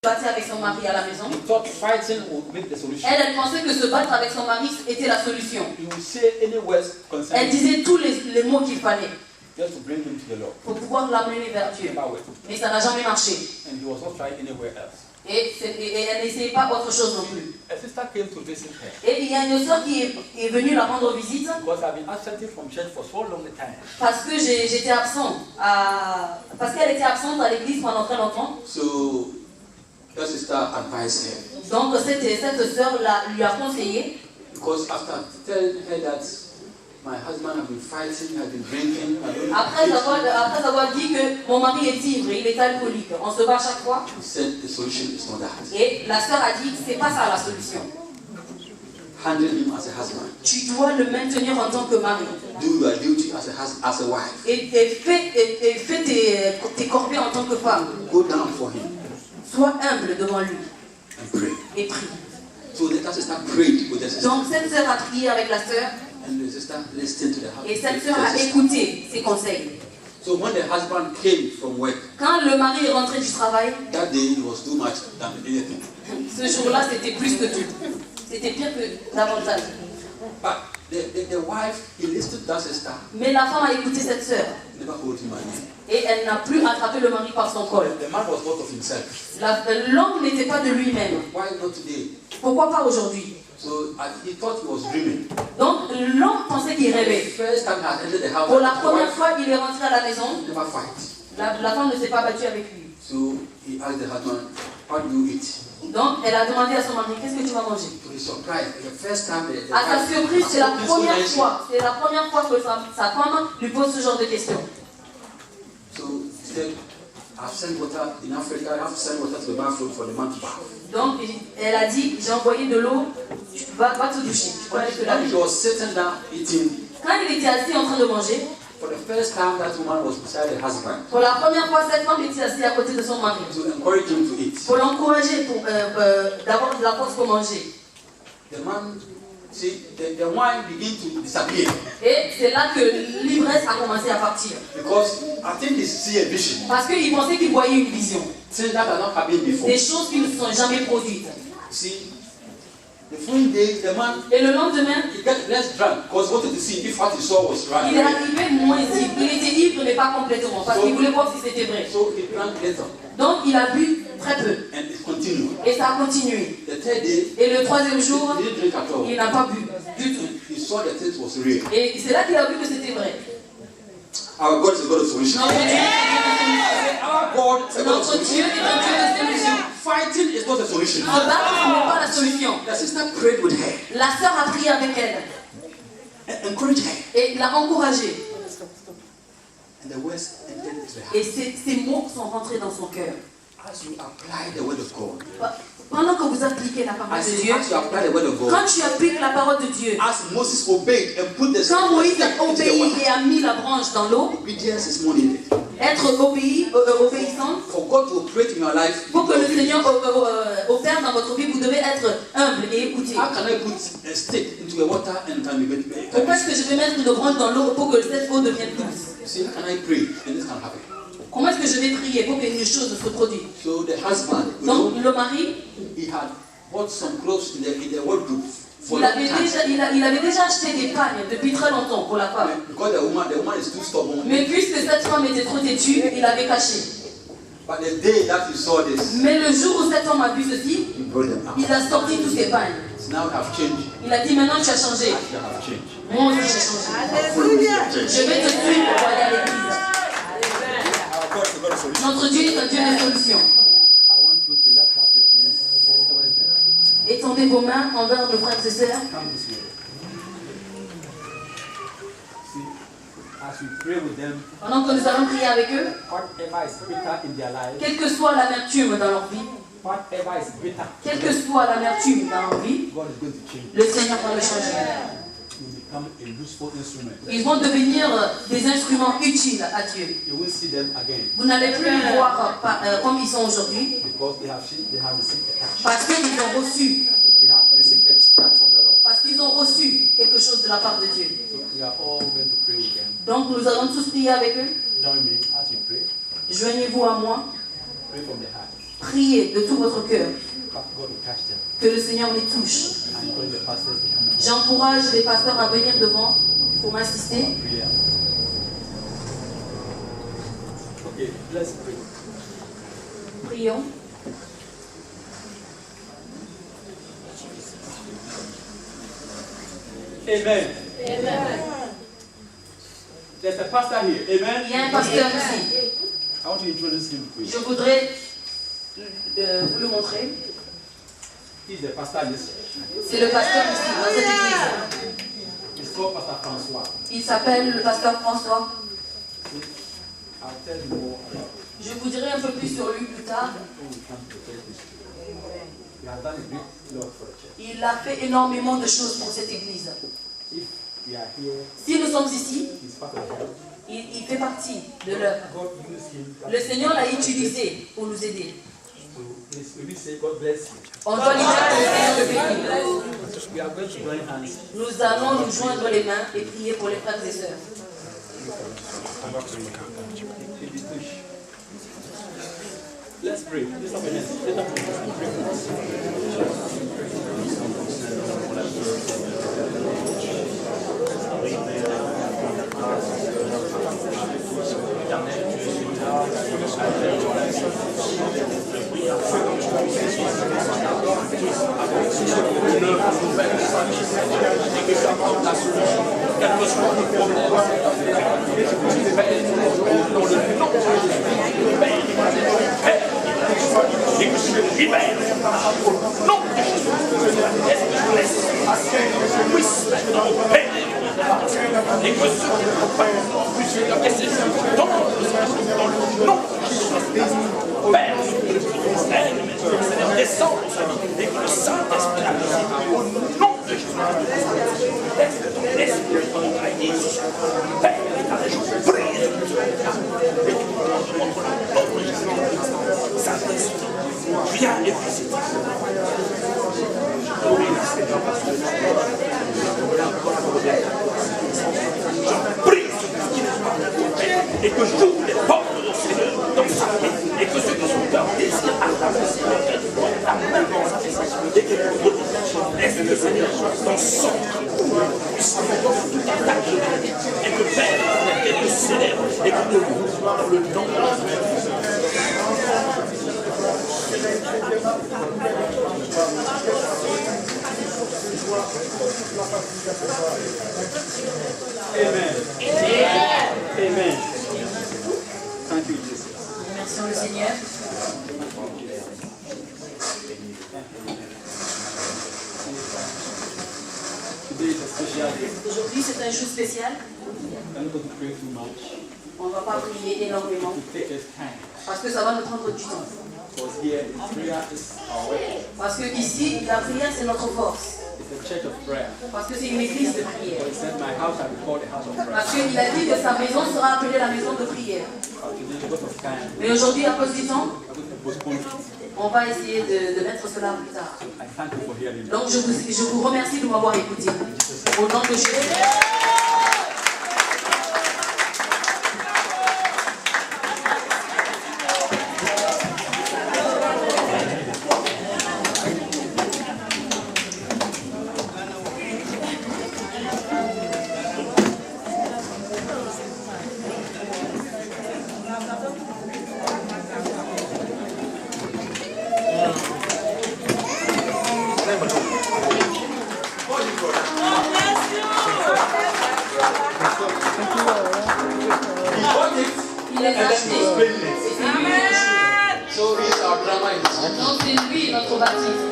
battait avec son mari à la maison. He thought fighting would make the solution. Elle pensait que se battre avec son mari était la solution. He would say any words concerning Elle disait tous les mots qu'il fallait just to bring him to the Lord. pour pouvoir l'amener vers Dieu. Mais ça n'a jamais marché. And he was not trying anywhere else. Et elle n'essayait pas autre chose non plus. A sister came to visit her. Et il y a une soeur qui est venue la rendre visite. Because I've been absent from church for so long a time. Parce que j'étais absent. Parce qu'elle était absente à l'église pendant très longtemps. So that sister advised her. Donc cette soeur lui a conseillé. Because after telling her that my husband has been fighting, has been drinking, Après avoir dit que mon mari est ivre, il est alcoolique, on se bat chaque fois. he said the solution is not that. Et la sœur a dit c'est pas ça la solution. Handle him as a husband. Tu dois le maintenir en tant que mari. Do your duty as a wife. Et fais tes corvées en tant que femme. Go down for him Sois humble devant lui and pray. et prie. So that sister prayed with the sister. Donc cette sœur a prié avec la sœur And the sister listened to the husband. et cette sœur a écouté ses conseils. So when the husband came from work, Quand le mari est rentré du travail, that day it was too much than anything. ce jour-là c'était plus que tout. C'était pire que davantage. But the wife, he listened to that sister, Mais la femme a écouté cette sœur never hold him again. et elle n'a plus attrapé le mari par son col. The man was not of himself. L'homme n'était pas de lui-même. Why not today? Pourquoi pas aujourd'hui? So he thought he was dreaming. Donc l'homme pensait qu'il rêvait. First time he had entered the house, Pour la the première wife fois, il est rentré à la maison. never fight. La femme ne s'est pas battue avec lui. So he asked the husband, "What do you eat?" Donc elle a demandé à son mari, qu'est-ce que tu vas manger? To his surprise, the first time the À sa surprise, c'est la spoken première so nicely. fois. C'est la première fois que sa femme lui pose ce genre de questions. So he said, "I've sent water in Africa. I've sent water to the bathroom for the man to bath." Donc elle a dit, j'ai envoyé de l'eau, va te doucher. Tu peux aller te When laver. he was sitting down eating, Quand il était assis en train de manger, for the first time that woman was beside the husband pour la première fois, cette femme était assise à côté de son mari. to encourage him to eat. Pour l'encourager, d'avoir de la force pour manger. The man, see, the wine began to disappear Et c'est là que l'ivresse a commencé à partir. because I think he see a vision. Parce qu'il pensait qu'il voyait une vision. Things that are not happening before. Des choses qui ne se sont jamais produites. See, the following day, the man Et le lendemain, he got less drunk because he wanted to see if what he saw was right. il est arrivé moins ivre. Il était ivre, mais pas complètement. Parce qu'il voulait voir si c'était vrai. So he drank later Donc il a bu très peu. and it continued. Et ça a continué. The third day, Et le troisième jour, he didn't drink at all. il n'a pas bu du tout. He saw that it was real. Et c'est là qu'il a vu que c'était vrai. Our God is a God of solution. Notre Dieu est Our God is a God of un Dieu solution. de solution. Fighting is not a solution. Se battre n'est pas la solution. The sister prayed with her La sœur a prié avec elle and encouraged her. et l'a encouragée. And the words entered into the heart. Et ces mots sont rentrés dans son cœur. As you apply the word of God, Pendant que vous appliquez la parole de Dieu, as you apply the word of God, quand tu appliques la parole de Dieu, as Moses obeyed and put the quand Moïse a stick into the obéi water, et a mis la branche dans l'eau, obedience is more needed. être obéissant, For God to operate in your life, pour que le Seigneur opère dans votre vie, vous devez être humble et écouter. how can I put a stick into the water and can be Pourquoi est-ce que je vais mettre une branche dans l'eau pour que cette eau devienne douce? See, how can I pray and this can happen? Comment est-ce que je vais prier pour qu'une chose se produise? So the husband, you Donc know, le mari, he had bought some clothes in the wardrobe for il long avait time. déjà acheté des pagnes depuis très longtemps pour la femme. Because the woman is too stubborn. Mais puisque cette femme était trop têtue, il avait caché. But the day that he saw this, Mais le jour où cet homme a vu ceci, he brought them out. il a sorti tous ses pagnes. Now I've changed. Il a dit maintenant tu as changé. I have changed. Moi aussi j'ai changé. Je vais te suivre pour aller à l'église. Our God is a God of solution. Notre Dieu est un Dieu de solutions. I want you to lift up your hands towards them. Étendez vos mains envers nos frères et sœurs. Come this way. See, as we pray with them, Pendant que nous allons prier avec eux, whatever is bitter in their lives, quelle que soit l'amertume dans leur vie, whatever is bitter, quelle que soit l'amertume dans leur vie, God is going to change. le Seigneur va le changer. You become a useful instrument. Ils vont devenir des instruments utiles à Dieu. You will see them again Vous n'allez plus les voir comme ils sont aujourd'hui because they have received a touch. parce qu'ils ont reçu, They have received a touch from the Lord. parce qu'ils ont reçu quelque chose de la part de Dieu. So we are all going to pray with them. Donc nous allons tous prier avec eux. Join me as we pray. Joignez-vous à moi. Pray from the heart. Priez de tout votre cœur. God will touch them. Que le Seigneur les touche. I'm calling the pastors to come and J'encourage les pasteurs à venir devant pour m'assister. prayer. Okay, let's pray. Prions. Amen. There's a pastor here. Amen. Il y a un pasteur ici. I want to introduce him to you. Je voudrais vous le montrer. He's the pastor in this church. C'est le pasteur ici, dans cette église. He's called Pastor François. Il s'appelle le pasteur François. I'll tell you more about Je vous dirai un peu plus sur lui plus tard. when we come to the church this year. He has done a great lot for the church. Il a fait énormément de choses pour cette église. If we are here, Si nous sommes ici, he's part of it. il fait partie de l'œuvre. God used him. Le Seigneur l'a utilisé pour nous aider. So please, we say God bless you. On doit lui dire que le Seigneur le bénisse. We are going to join hands. Nous allons nous joindre les mains et prier pour les frères et sœurs. Let's pray. Lift up your hands. Lift up your hands and pray for us. Et que tu me libères au nom de Jésus. Est-ce que je laisse puisse maintenant opérer et que ceux qui n'ont puissent laisser dans le nom de Jésus. Père, Seigneur, descend dans sa vie et que le Saint-Esprit agisse au nom de Jésus. Laisse ton esprit agisse. Père, ta région brise et contre le nom de Jésus. Saint-Esprit, viens et visite. Oui, Seigneur, parce que je prie qu'il et que j'ouvre les portes de Seigneur dans sa vie et que ceux qui sont leur désir à la Seigneur la main dans sa vie et que laisse le Seigneur dans son puisse tout attaque et que Père et que célèbre et que nous dans le nom de Jésus. Amen. Amen. Thank you, Jesus. Remercions le Seigneur. Today is a special day. Aujourd'hui, c'est un jour spécial. I'm not going to pray too much. On ne va pas prier énormément To take us time. parce que ça va nous prendre du temps. Because here, prayer is our weapon. Parce que ici, la prière, c'est notre force. It's a church of prayer. Parce que c'est une église de prière. For he said, my house shall be called a house of prayer. Parce qu'il a dit que sa maison sera appelée la maison de prière. Today, because of time, Mais aujourd'hui, à cause du temps, I'm going to postpone it. on va essayer de mettre cela plus tard. I thank you for hearing me. Donc, je vous remercie de m'avoir écouté. Au nom de Jésus. Il les a achetés. So he's our drama in this. Donc, c'est lui notre baptiste.